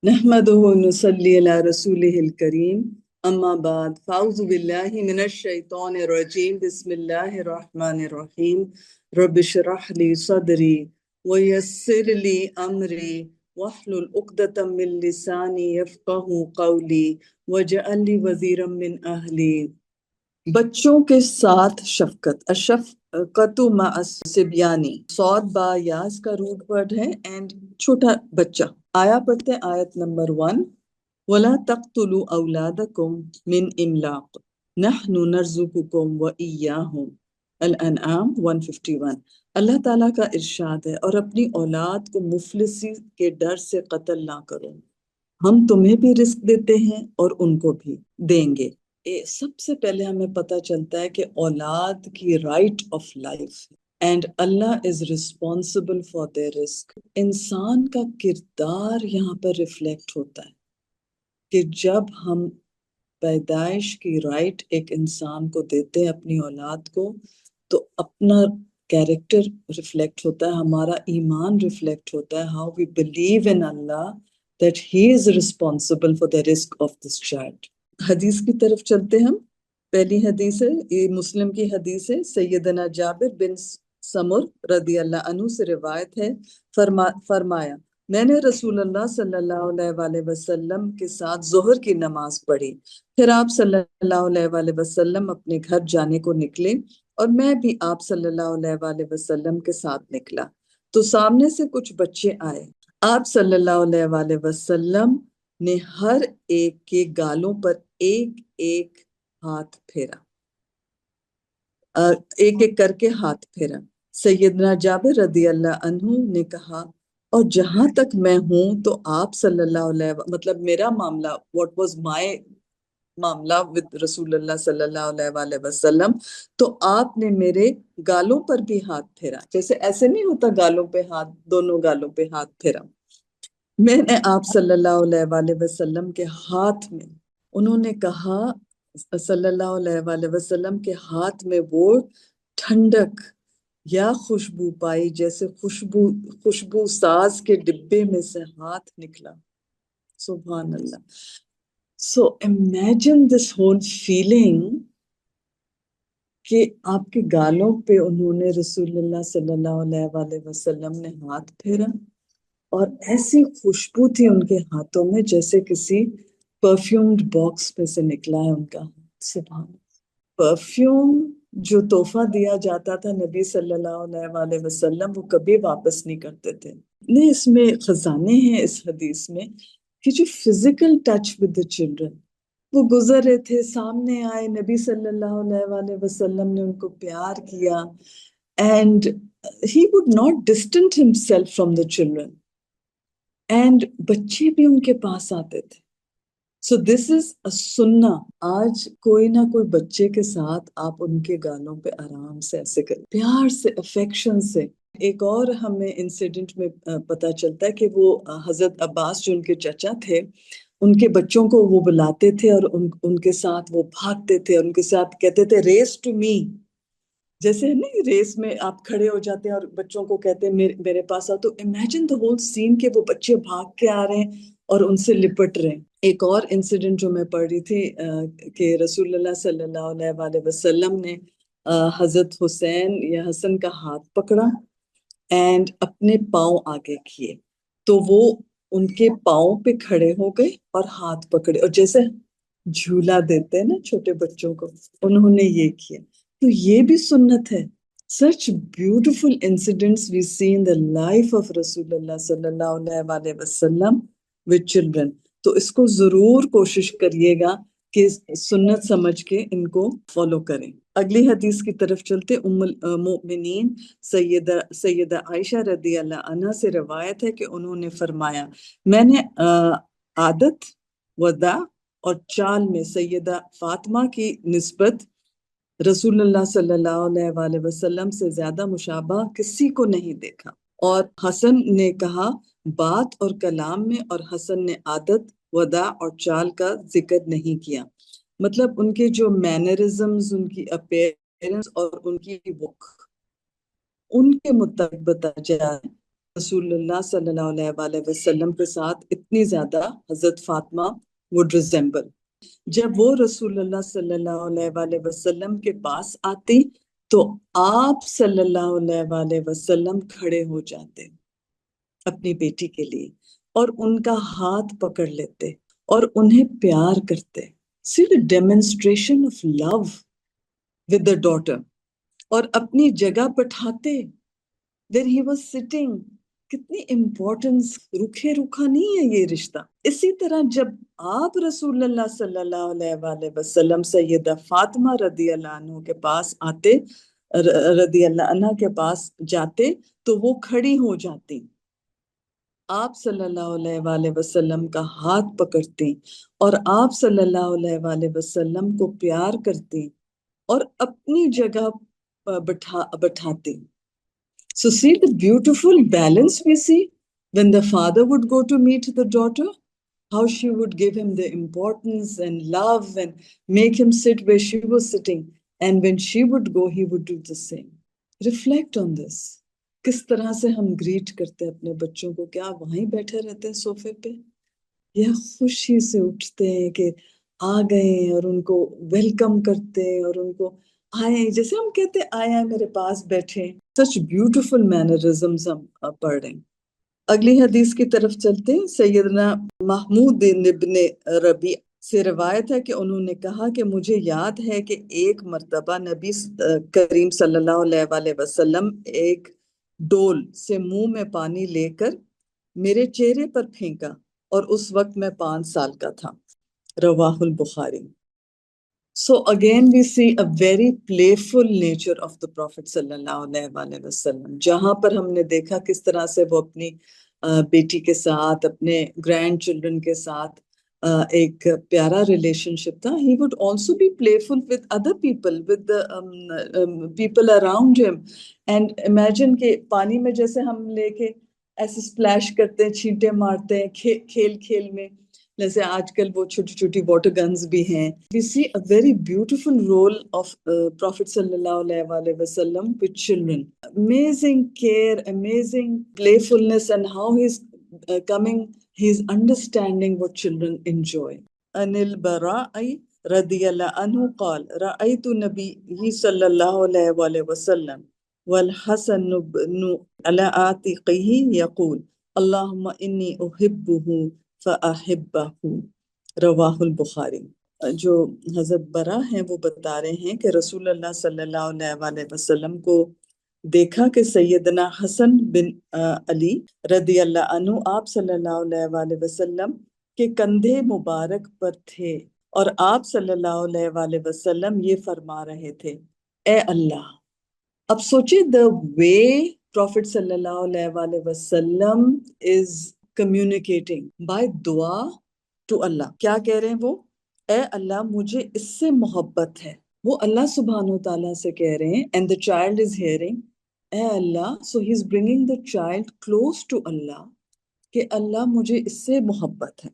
نحمده ونصلي على رسوله الكريم أما بعد فأعوذ بالله من الشيطان الرجيم بسم الله الرحمن الرحيم رب اشرح لي صدري ويسر لي أمري واحلل عقدة من لساني يفقهوا قولي واجعل لي وزيرا من أهلي. بچوں کے ساتھ شفقت، الشفقت مع الصبیانی، صاد با یاز کا روٹ ورڈ ہے اینڈ چھوٹا بچہ. آیا پڑھتے ہیں آیت نمبر 1. وَلَا تَقْتُلُوا أَوْلَادَكُمْ مِنْ إِمْلَاقٍ نَحْنُ نَرْزُقُكُمْ وَإِيَّاهُمْ. الانعام 151. اللہ تعالیٰ کا ارشاد ہے، اور اپنی اولاد کو مفلسی کے ڈر سے قتل نہ کرو، ہم تمہیں بھی رزق دیتے ہیں اور ان کو بھی دیں گے. سب سے پہلے ہمیں پتہ چلتا ہے کہ اولاد کی right of life and Allah is responsible for their رزق. انسان کا کردار یہاں پر ریفلیکٹ ہوتا ہے کہ جب ہم پیدائش کی رائٹ ایک انسان کو دیتے ہیں اپنی اولاد کو، تو اپنا کیریکٹر ریفلیکٹ ہوتا ہے، ہمارا ایمان ریفلیکٹ ہوتا ہے، how we believe in Allah that he is responsible for the risk of this child. حدیث کی طرف چلتے ہم. پہلی حدیث ہے، یہ مسلم کی حدیث ہے، سیدنا جابر بن سمر رضی اللہ عنہ سے روایت ہے. فرمایا میں نے رسول اللہ صلی اللہ علیہ وآلہ وسلم کے ساتھ ظہر کی نماز پڑھی، پھر آپ صلی اللہ علیہ وآلہ وسلم اپنے گھر جانے کو نکلے اور میں بھی آپ صلی اللہ علیہ وآلہ وسلم کے ساتھ نکلا، تو سامنے سے کچھ بچے آئے. آپ صلی اللہ علیہ وآلہ وسلم نے ہر ایک کے گالوں پر ایک ایک ہاتھ پھیرا، ایک ایک کر کے ہاتھ پھیرا. سیدنا جابر رضی اللہ عنہ نے کہا اور جہاں تک میں ہوں تو آپ صلی اللہ علیہ مطلب میرا معاملہ what was my معاملہ with رسول اللہ صلی اللہ علیہ وآلہ وسلم، تو آپ نے میرے گالوں پر بھی ہاتھ پھیرا. جیسے ایسے نہیں ہوتا گالوں پہ ہاتھ، دونوں گالوں پہ ہاتھ پھیرا. میں نے آپ صلی اللہ علیہ وآلہ وسلم کے ہاتھ میں، انہوں نے کہا صلی اللہ علیہ وآلہ وسلم کے ہاتھ میں وہ ٹھنڈک یا خوشبو پائی جیسے خوشبو ساز کے ڈبے میں سے ہاتھ نکلا. سبحان اللہ. So imagine this whole feeling کہ آپ کے گالوں پہ انہوں نے رسول اللہ صلی اللہ علیہ وآلہ وسلم نے ہاتھ پھیرا، اور ایسی خوشبو تھی ان کے ہاتھوں میں جیسے کسی پرفیومڈ باکس میں سے نکلا ہے ان کا. سبحان. پرفیوم جو تحفہ دیا جاتا تھا نبی صلی اللہ علیہ وآلہ وسلم، وہ کبھی واپس نہیں کرتے تھے. نہیں، اس میں خزانے ہیں اس حدیث میں کہ جو physical touch with the children، وہ گزر رہے تھے، سامنے آئے، نبی صلی اللہ علیہ وآلہ وسلم نے ان کو پیار کیا، and he would not distance himself from the children. And بچے بھی ان کے پاس آتے تھے. سو دس از اے سننا. آج کوئی نہ کوئی بچے کے ساتھ آپ ان کے گالوں پہ آرام سے ایسے کریں، پیار سے، افیکشن سے. ایک اور ہمیں انسیڈنٹ میں پتہ چلتا ہے کہ وہ حضرت عباس جو ان کے چچا تھے، ان کے بچوں کو وہ بلاتے تھے اور ان کے ساتھ وہ بھاگتے تھے، ان کے ساتھ کہتے تھے ریس ٹو می. جیسے نہیں ریس میں آپ کھڑے ہو جاتے ہیں اور بچوں کو کہتے ہیں میرے پاس آؤ. تو امیجن the whole scene کہ وہ بچے بھاگ کے آ رہے ہیں اور ان سے لپٹ رہے ہیں. ایک اور انسیڈنٹ جو میں پڑھ رہی تھی کہ رسول اللہ صلی اللہ علیہ وآلہ وسلم نے حضرت حسین یا حسن کا ہاتھ پکڑا اینڈ اپنے پاؤں آگے کیے، تو وہ ان کے پاؤں پہ کھڑے ہو گئے اور ہاتھ پکڑے، اور جیسے جھولا دیتے ہیں نا چھوٹے بچوں کو، انہوں نے یہ کیا. تو یہ بھی سنت ہے. Such beautiful incidents we see in the life of رسول اللہ صلی اللہ علیہ وآلہ وسلم with children. تو اس کو ضرور کوشش کریے گا کہ سنت سمجھ کے ان کو فالو کریں. اگلی حدیث کی طرف چلتے. ام المؤمنین سیدہ عائشہ رضی اللہ عنہ سے روایت ہے کہ انہوں نے فرمایا میں نے عادت، وداع اور چال میں سیدہ فاطمہ کی نسبت رسول اللہ صلی اللہ علیہ وآلہ وسلم سے زیادہ مشابہ کسی کو نہیں دیکھا. اور حسن نے کہا بات اور کلام میں، اور حسن نے عادت، وداع اور چال کا ذکر نہیں کیا. مطلب ان کے جو مینرزمز، ان کی اپیرنس اور ان کی وک، ان کے مطابق بتا جائے رسول اللہ صلی اللہ علیہ وآلہ وسلم کے ساتھ اتنی زیادہ حضرت فاطمہ would resemble. جب وہ رسول اللہ صلی اللہ علیہ وآلہ وسلم کے پاس آتی تو آپ صلی اللہ علیہ وآلہ وسلم کھڑے ہو جاتے اپنی بیٹی کے لیے اور ان کا ہاتھ پکڑ لیتے اور انہیں پیار کرتے. See the demonstration of love with the daughter. اور اپنی جگہ بٹھاتے where he was sitting. کتنی امپورٹنس، رکھے رکھا نہیں ہے یہ رشتہ. اسی طرح جب آپ رسول اللہ صلی اللہ علیہ وآلہ وسلم سیدہ فاطمہ رضی اللہ عنہ کے پاس آتے، رضی اللہ عنہ کے پاس جاتے تو وہ کھڑی ہو جاتی، آپ صلی اللہ علیہ وآلہ وسلم کا ہاتھ پکڑتی اور آپ صلی اللہ علیہ وآلہ وسلم کو پیار کرتی اور اپنی جگہ بٹھاتی. So see the beautiful balance we see when the father would go to meet the daughter, how she would give him the importance and love and make him sit where she was sitting. And when she would go, he would do the same. Reflect on this. کس طرح سے ہم great کرتے اپنے بچوں کو؟ کیا وہیں بیٹھے رہتے ہیں صوفے پہ، یا خوشی سے اٹھتے ہیں کہ آ گئے اور ان کو ویلکم کرتے اور ان کو آئے، جیسے ہم کہتے آئے میرے پاس بیٹھے. سچ بیوٹیفل مینرزمز ہم پڑھ رہے ہیں. اگلی حدیث کی طرف چلتے ہیں. سیدنا محمود ابن ربیع سے روایت ہے کہ انہوں نے کہا کہ مجھے یاد ہے کہ ایک مرتبہ نبی کریم صلی اللہ علیہ وآلہ وسلم ایک ڈول سے منہ میں پانی لے کر میرے چہرے پر پھینکا اور اس وقت میں 5 سال کا تھا. رواہ البخاری. So again we see a very playful nature of the Prophet صلی اللہ علیہ وآلہ وسلم، جہاں پر ہم نے دیکھا کس طرح سے وہ اپنی بیٹی کے ساتھ، اپنے گرینڈ چلڈرن کے ساتھ ایک پیارا ریلیشن شپ تھا. He would also be playful with other people, with the people around him. And imagine کہ پانی میں جیسے ہم لے کے ایسے سپلیش کرتے ہیں، چھینٹے مارتے ہیں کھیل کھیل میں، جیسے آج کل وہ چھوٹی چھوٹی واٹر گنز بھی ہیں. We see a very beautiful role of Prophet sallallahu alaihi wasallam with children. Amazing care, amazing playfulness, and how he's understanding what children enjoy. Anil Bara'i radiyallahu anhu قال رأيت النبي صلى الله عليه وسلم والحسن بن على عاتقه يقول اللهم إني أحبه فَأَحِبَّهُ. رواہ البخاری. جو حضرت برا ہیں وہ بتا رہے ہیں کہ رسول اللہ صلی اللہ علیہ وآلہ وسلم کو دیکھا کہ سیدنا حسن بن علی رضی اللہ عنہ آپ صلی اللہ علیہ وآلہ وسلم کے کندھے مبارک پر تھے اور آپ صلی اللہ علیہ وآلہ وسلم یہ فرما رہے تھے، اے اللہ. اب سوچیں the way Prophet صلی اللہ علیہ وآلہ وسلم is communicating by دعا to اللہ. کیا کہہ رہے ہیں وہ؟ اے اللہ مجھے اس سے محبت ہے. وہ اللہ سبحانہ وتعالیٰ سے کہہ رہے ہیں and the child is hearing a Allah. so he is bringing the child close to اللہ کہ اللہ مجھے اس سے محبت ہے،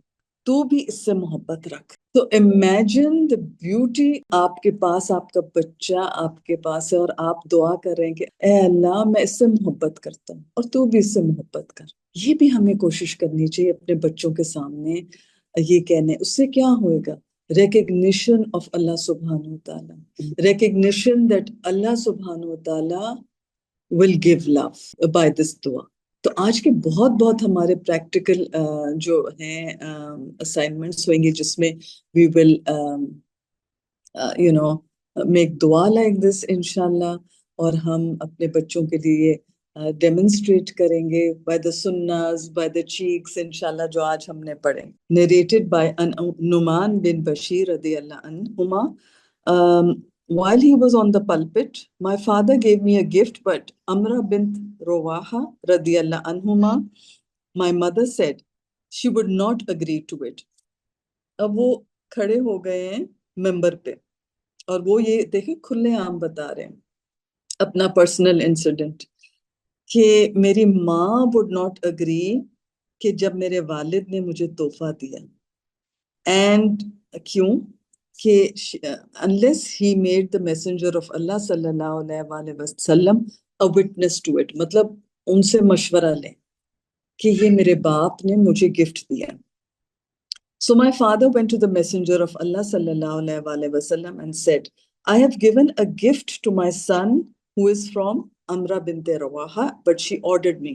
تو بھی اس سے محبت رکھ. تو imagine the beauty. آپ کے پاس آپ کا بچہ آپ کے پاس ہے اور آپ دعا کر رہے ہیں کہ اے اللہ میں اس سے محبت کرتا ہوں اور تو بھی اس سے محبت کر. یہ بھی ہمیں کوشش کرنی چاہیے اپنے بچوں کے سامنے یہ کہنے. اس سے کیا ہوئے گا؟ ریکگنیشن آف اللہ سبحانہ وتعالیٰ، ریکگنیشن دیٹ اللہ سبحانہ وتعالیٰ will give love by this دعا. تو آج کے بہت بہت ہمارے پریکٹیکل جو ہیں اسائنمنٹس ہوئیں گے جس میں we will make دعا like this انشاءاللہ، اور ہم اپنے بچوں کے لیے ڈیمونسٹریٹ کریں گے by the sunnahs, by the cheeks انشاءاللہ جو آج ہم نے پڑھے. Narrated by نعمان بن بشیر رضی اللہ عنہما. While he was on the pulpit, my father gave me a gift, but Amra bint Rawaha radiyallahu anhuma, my mother said she would not agree to it. اب وہ کھڑے ہو گئے ہیں ممبر پہ اور وہ یہ دیکھیں کھلے عام بتا رہے ہیں اپنا پرسنل انسیڈنٹ کہ میری ماں would not agree کہ جب میرے والد نے مجھے تحفہ دیا. اینڈ کیوں کہ unless he made the messenger of Allah صلی اللہ علیہ وآلہ وسلم a witness to it. مطلب ان سے مشورہ لیں کہ یہ میرے باپ نے مجھے گفٹ دیا. So my father went to the messenger of Allah sallallahu alaihi wasallam and said, I have given a gift to my son who is from Amra bint Rawaha, but she ordered me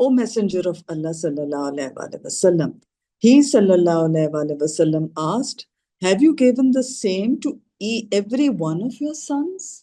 O messenger of Allah sallallahu alaihi wasallam, he sallallahu alaihi wasallam asked, have you given the same to every one of your sons?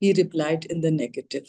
He replied in the negative.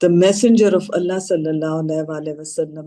The messenger of Allah sallallahu alaihi wasallam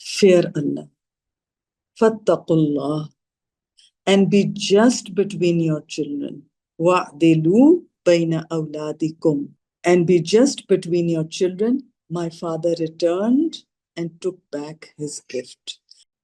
Fear Allah. fattaqullah, and be just between your children. وَعْدِلُوا بَيْنَ أَوْلَادِكُمْ, and be just between your children. My father returned and took back his gift.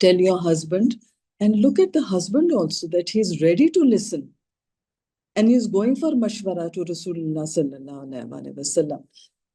tell your husband, and look at the husband also, that he is ready to listen and he is going for mashwara to Rasulullah sallallahu alaihi wasallam.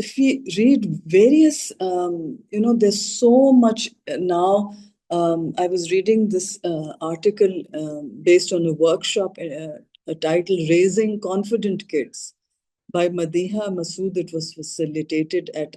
if we read various, there's so much now. I was reading this article based on a workshop, titled Raising Confident Kids by Madiha Masood. It was facilitated at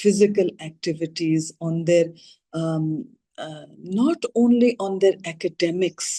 physical activities, on their not only on their academics.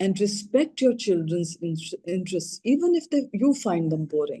And respect your children's interests, even if you find them boring.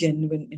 genuine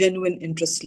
genuine interest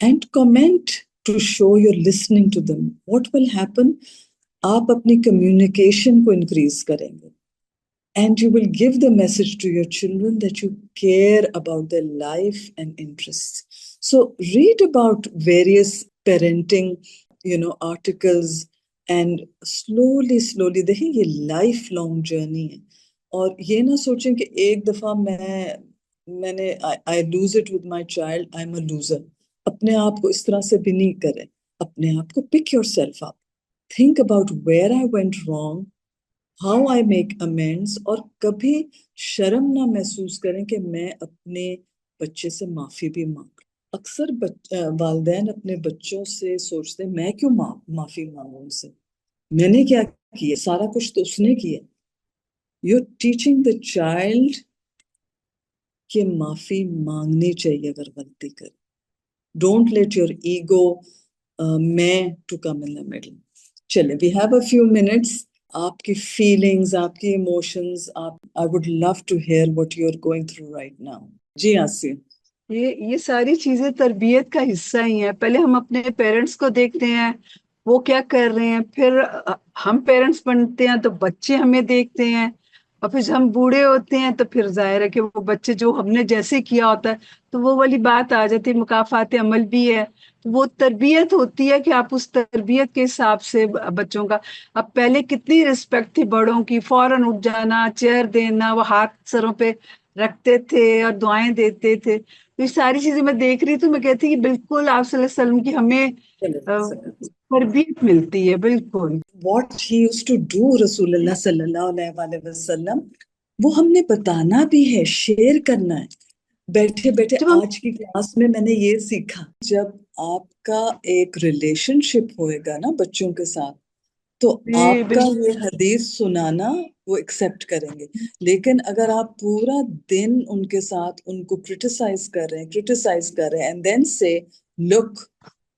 And comment to show you're listening to them. What will happen? آپ اپنی communication کو increase کریں گے. And you will give the message to your children that you care about their life and interests. So read about various parenting, articles, and slowly دیکھیں یہ life long journey ہے. اور یہ نہ سوچیں کہ ایک دفعہ میں نے I lose it with my child, I'm a loser. اپنے آپ کو اس طرح سے بھی نہیں کریں. اپنے آپ کو pick yourself up. Think about where I went wrong, how I make amends, اور کبھی شرم نہ محسوس کریں کہ میں اپنے بچے سے معافی بھی مانگ. اکثر والدین اپنے بچوں سے سوچتے ہیں میں کیوں معافی مانگوں ان سے, میں نے کیا کیا, سارا کچھ تو اس نے کیا. You're teaching the child کہ معافی مانگنی چاہیے اگر غلطی کرے. Don't let your ego میں to come in the middle. چلے, we have a few minutes. آپ کی فیلنگز, آپ کی emotions, I would love to hear what you're going through right now. جی آسیہ. یہ ساری چیزیں تربیت کا حصہ ہی ہیں. پہلے ہم اپنے پیرنٹس کو دیکھتے ہیں وہ کیا کر رہے ہیں, پھر ہم پیرنٹس بنتے ہیں تو بچے ہمیں دیکھتے ہیں, اور پھر ہم بوڑھے ہوتے ہیں تو پھر ظاہر ہے کہ وہ بچے جو ہم نے جیسے کیا ہوتا ہے تو وہ والی بات آ جاتی ہے. مکافات عمل بھی ہے, وہ تربیت ہوتی ہے کہ آپ اس تربیت کے حساب سے بچوں کا. اب پہلے کتنی رسپیکٹ تھی بڑوں کی, فوراً اٹھ جانا, چیئر دینا, وہ ہاتھ سروں پہ رکھتے تھے اور دعائیں دیتے تھے. تو یہ ساری چیزیں میں دیکھ رہی تو میں کہتی کہ بالکل آپ صلی اللہ علیہ وسلم کی ہمیں تربیت ملتی ہے. بالکل What he used to do رسول اللہ صلی اللہ علیہ وسلم, وہ ہم نے بتانا بھی ہے, شیئر کرنا ہے. بیٹھے بیٹھے جب ہم آج کی کلاس میں نے یہ سیکھا, جب آپ کا ایک ریلیشن شپ ہوئے گا نا بچوں کے ساتھ, تو آپ کا یہ حدیث سنانا وہ ایکسیپٹ کریں گے. لیکن اگر آپ پورا دن ان کے ساتھ ان کو کرٹیسائز کر رہے ہیں and then say, look,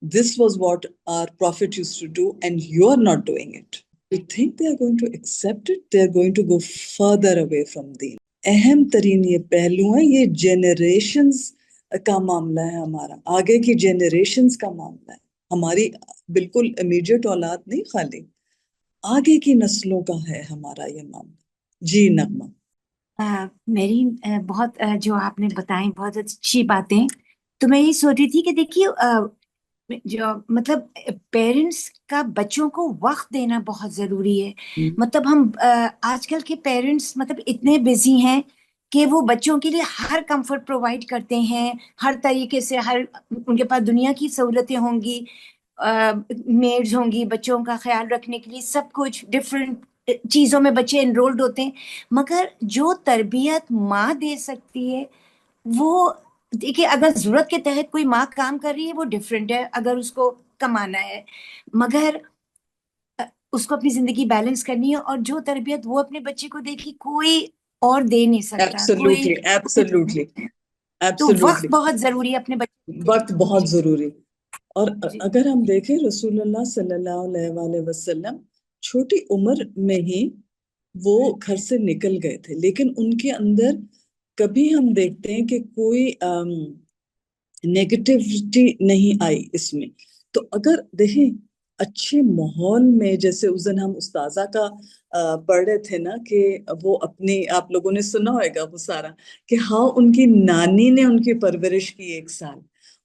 this was what our prophet used to do and you are not doing it, you think they are going to accept it? They are going to go further away from deen. اہم ترین یہ پہلو ہے, یہ generations کا معاملہ ہے, ہمارا آگے کی جنریشنز کا معاملہ ہے. ہماری بالکل امیجیٹ اولاد نہیں, خالی آگے کی نسلوں کا ہے ہمارا یہ معاملہ. جی نغمہ. میری بہت جو آپ نے بتائیں بہت اچھی باتیں. تو میں یہ سوچ رہی تھی کہ دیکھیے جو مطلب پیرنٹس کا بچوں کو وقت دینا بہت ضروری ہے. مطلب ہم آج کل کے پیرنٹس مطلب اتنے بزی ہیں کہ وہ بچوں کے لیے ہر کمفرٹ پرووائڈ کرتے ہیں, ہر طریقے سے, ہر ان کے پاس دنیا کی سہولتیں ہوں گی, میڈز ہوں گی بچوں کا خیال رکھنے کے لیے, سب کچھ ڈفرینٹ چیزوں میں بچے انرولڈ ہوتے ہیں. مگر جو تربیت ماں دے سکتی ہے وہ دیکھیے, اگر ضرورت کے تحت کوئی ماں کام کر رہی ہے وہ ڈفرینٹ ہے, اگر اس کو کمانا ہے, مگر اس کو اپنی زندگی بیلنس کرنی ہے. اور جو تربیت وہ اپنے بچے کو دے گی کوئی اور دے نہیں سکتا. Absolutely. تو وقت بہت ضروری ہے اپنے بچے, وقت بہت ضروری. اور اگر ہم دیکھیں رسول اللہ صلی اللہ علیہ وسلم چھوٹی عمر میں ہی وہ گھر سے نکل گئے تھے, لیکن ان کے اندر کبھی ہم دیکھتے ہیں کہ کوئی نیگیٹیوٹی نہیں آئی اس میں. تو اگر دیکھیں اچھے ماحول میں, جیسے اس دن ہم استاذہ کا پڑھ رہے تھے نا کہ وہ اپنی, آپ لوگوں نے سنا ہوئے گا وہ سارا, کہ ہاں ان کی نانی نے ان کی پرورش کی 1 سال,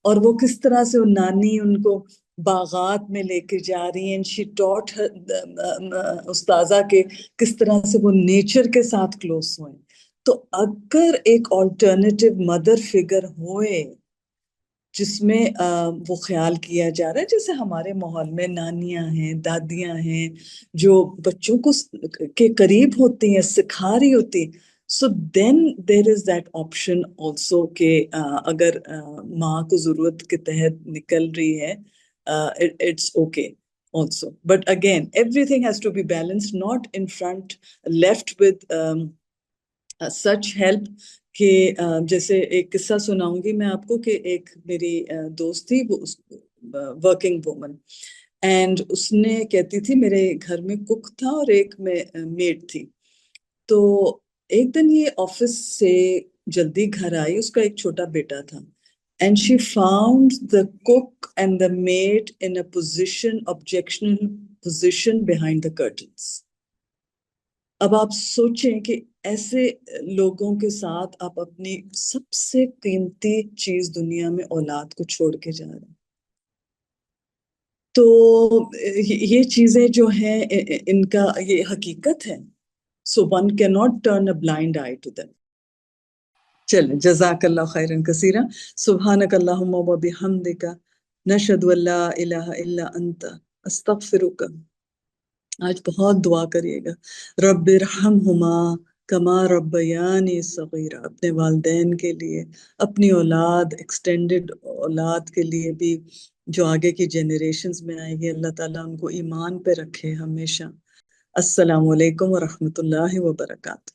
اور وہ کس طرح سے نانی ان کو باغات میں لے کے جا رہی ہیں. شی ٹاٹ استاذہ کے کس طرح سے وہ نیچر کے ساتھ کلوز ہوئے. تو اگر ایک آلٹرنیٹیو مدر فگر ہوئے جس میں وہ خیال کیا جا رہا ہے, جیسے ہمارے ماحول میں نانیاں ہیں, دادیاں ہیں, جو بچوں کو کے قریب ہوتی ہیں, سکھا رہی ہوتی, so then there is that option also کہ اگر ماں کو ضرورت کے تحت نکل رہی ہے, it's okay also. But again, everything has to be balanced, not in front, left with such help کہ جیسے ایک قصہ سناؤں گی میں آپ کو کہ ایک میری دوست تھی, وہ ورکنگ وومن, اینڈ اس نے کہتی تھی میرے گھر میں کک تھا اور ایک میڈ تھی. تو ایک دن یہ آفس سے جلدی گھر آئی, اس کا ایک چھوٹا بیٹا تھا, and she found the cook and the maid in a position, objectionable position behind the curtains. اب آپ سوچیں کہ ایسے لوگوں کے ساتھ آپ اپنی سب سے قیمتی چیز دنیا میں اولاد کو چھوڑ کے جا رہے ہیں. تو یہ چیزیں جو ہیں ان کا یہ حقیقت ہے. So one cannot turn a blind eye to them. چلیں جزاک اللہ خیرا کثیرا. سبحانک اللہم و بحمدک نشہد ان لا الہ الا انت استغفرک. آج بہت دعا کریے گا. رب ارحمہما کما ربیانی صغیرہ. اپنے والدین کے لیے، اپنی اولاد، ایکسٹینڈڈ اولاد کے لیے بھی جو آگے کی جنریشنز میں آئے گی، اللہ تعالیٰ ان کو ایمان پہ رکھے ہمیشہ. السلام علیکم ورحمۃ اللہ وبرکاتہ.